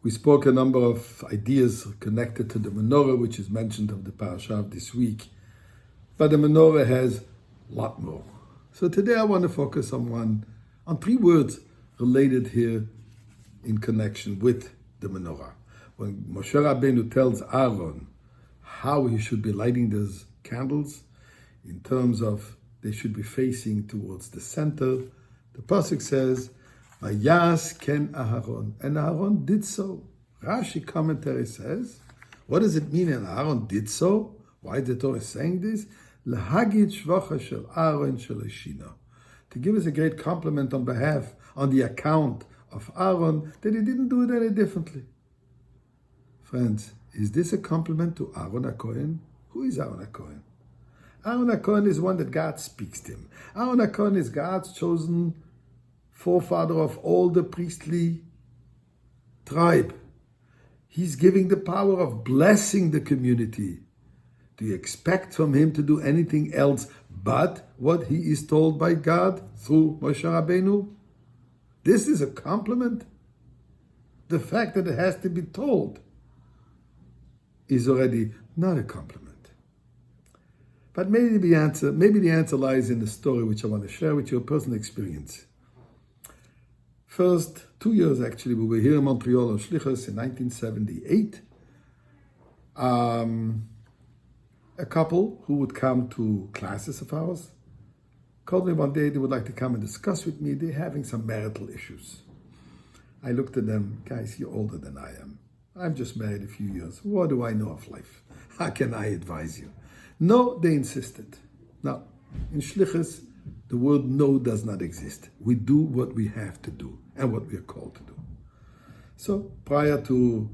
We spoke a number of ideas connected to the menorah, which is mentioned of the parasha of this week. But the menorah has a lot more. So today I want to focus on three words related here in connection with the menorah. When Moshe Rabbeinu tells Aaron how he should be lighting those candles, in terms of they should be facing towards the center, the pasuk says, "Vayas ken Aharon," and Aaron did so. Rashi commentary says, what does it mean? And Aaron did so. Why is the Torah saying this? Lahagid shvacha shel Aaron shel Shina, to give us a great compliment on the account of Aaron, that he didn't do it any differently. Friends, is this a compliment to Aaron HaKohen? Who is Aaron HaKohen? Aaron HaKohen is one that God speaks to him. Aaron HaKohen is God's chosen forefather of all the priestly tribe. He's giving the power of blessing the community. Do you expect from him to do anything else but what he is told by God through Moshe Rabbeinu? This is a compliment. The fact that it has to be told is already not a compliment. But maybe the answer lies in the story which I want to share with you, a personal experience. First 2 years actually, we were here in Montreal on Shlichus in 1978. A couple who would come to classes of ours called me one day. They would like to come and discuss with me. They're having some marital issues. I looked at them, guys, you're older than I am. I'm just married a few years. What do I know of life? How can I advise you? No, they insisted. Now, in Shlichus, the word no does not exist. We do what we have to do and what we are called to do. So prior to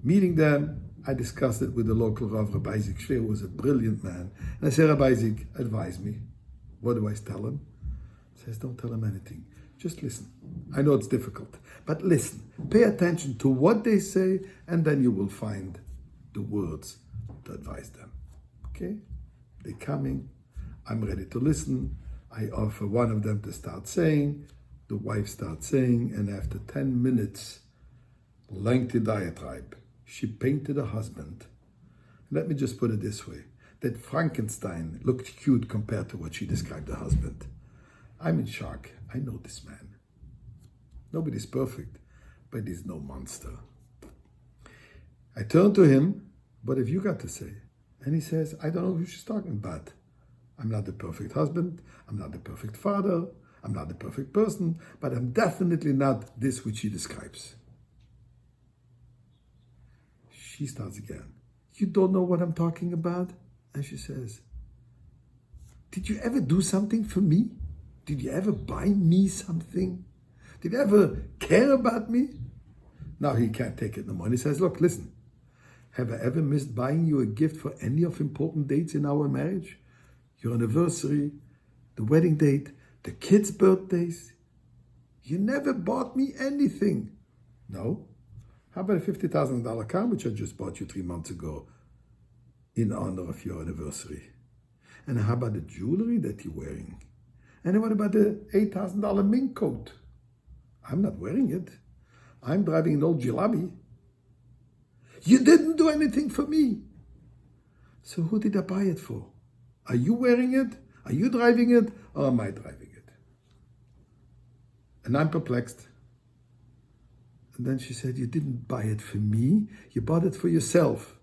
meeting them, I discussed it with the local Rav, Rabbi Zushe, who was a brilliant man. And I said, Rabbi Zushe, advise me. What do I tell him? He says, don't tell him anything. Just listen. I know it's difficult, but listen. Pay attention to what they say, and then you will find the words to advise them. Okay? They're coming. I'm ready to listen. I offer one of them to start saying. The wife starts saying, and after 10 minutes, lengthy diatribe, she painted her husband. Let me just put it this way, that Frankenstein looked cute compared to what she described her husband. I'm in shock. I know this man. Nobody's perfect, but he's no monster. I turn to him, what have you got to say? And he says, I don't know who she's talking about. I'm not the perfect husband. I'm not the perfect father. I'm not the perfect person, but I'm definitely not this which she describes. She starts again. You don't know what I'm talking about? And she says, did you ever do something for me? Did you ever buy me something? Did you ever care about me? Now he can't take it no more. And he says, look, listen. Have I ever missed buying you a gift for any of important dates in our marriage? Your anniversary, the wedding date, the kids' birthdays? You never bought me anything. No? How about a $50,000 car, which I just bought you 3 months ago in honor of your anniversary? And how about the jewelry that you're wearing? And what about the $8,000 mink coat? I'm not wearing it. I'm driving an old jalopy. You didn't do anything for me. So who did I buy it for? Are you wearing it? Are you driving it? Or am I driving it? And I'm perplexed. And then she said, you didn't buy it for me. You bought it for yourself.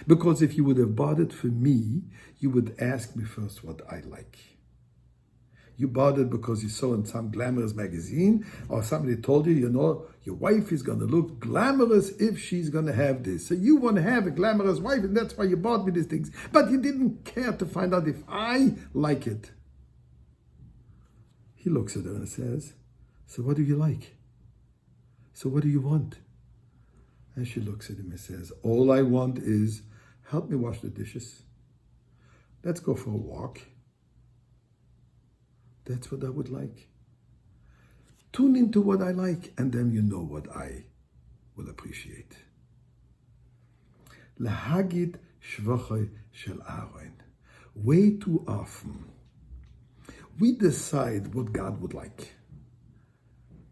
Because if you would have bought it for me, you would ask me first what I like. You bought it because you saw in some glamorous magazine, or somebody told you, you know, your wife is going to look glamorous if she's going to have this. So you want to have a glamorous wife, and that's why you bought me these things. But you didn't care to find out if I like it. He looks at her and says, so what do you like? So what do you want? And she looks at him and says, all I want is, help me wash the dishes. Let's go for a walk. That's what I would like. Tune into what I like, and then you know what I will appreciate. Lahagid shvachai shel Aaron. Way too often, we decide what God would like.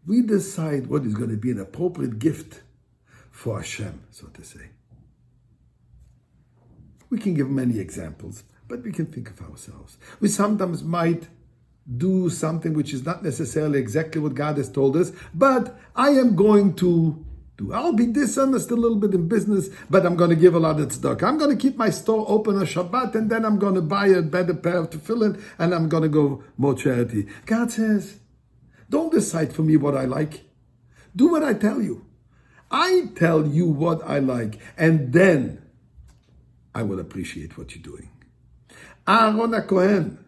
We decide what is going to be an appropriate gift for Hashem, so to say. We can give many examples, but we can think of ourselves. We sometimes might do something which is not necessarily exactly what God has told us, but I am going to do. I'll be dishonest a little bit in business, but I'm going to give a lot of tzedakah. I'm going to keep my store open on Shabbat, and then I'm going to buy a better pair of tefillin, and I'm going to go more charity. God says, don't decide for me what I like. Do what I tell you. I tell you what I like, and then I will appreciate what you're doing. Aaron HaKohen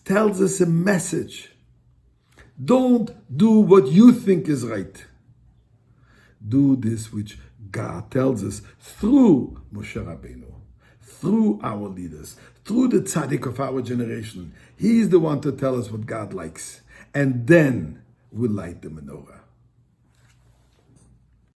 tells us a message. Don't do what you think is right. Do this which God tells us through Moshe Rabbeinu, through our leaders, through the tzaddik of our generation. He's the one to tell us what God likes. And then we'll light the menorah.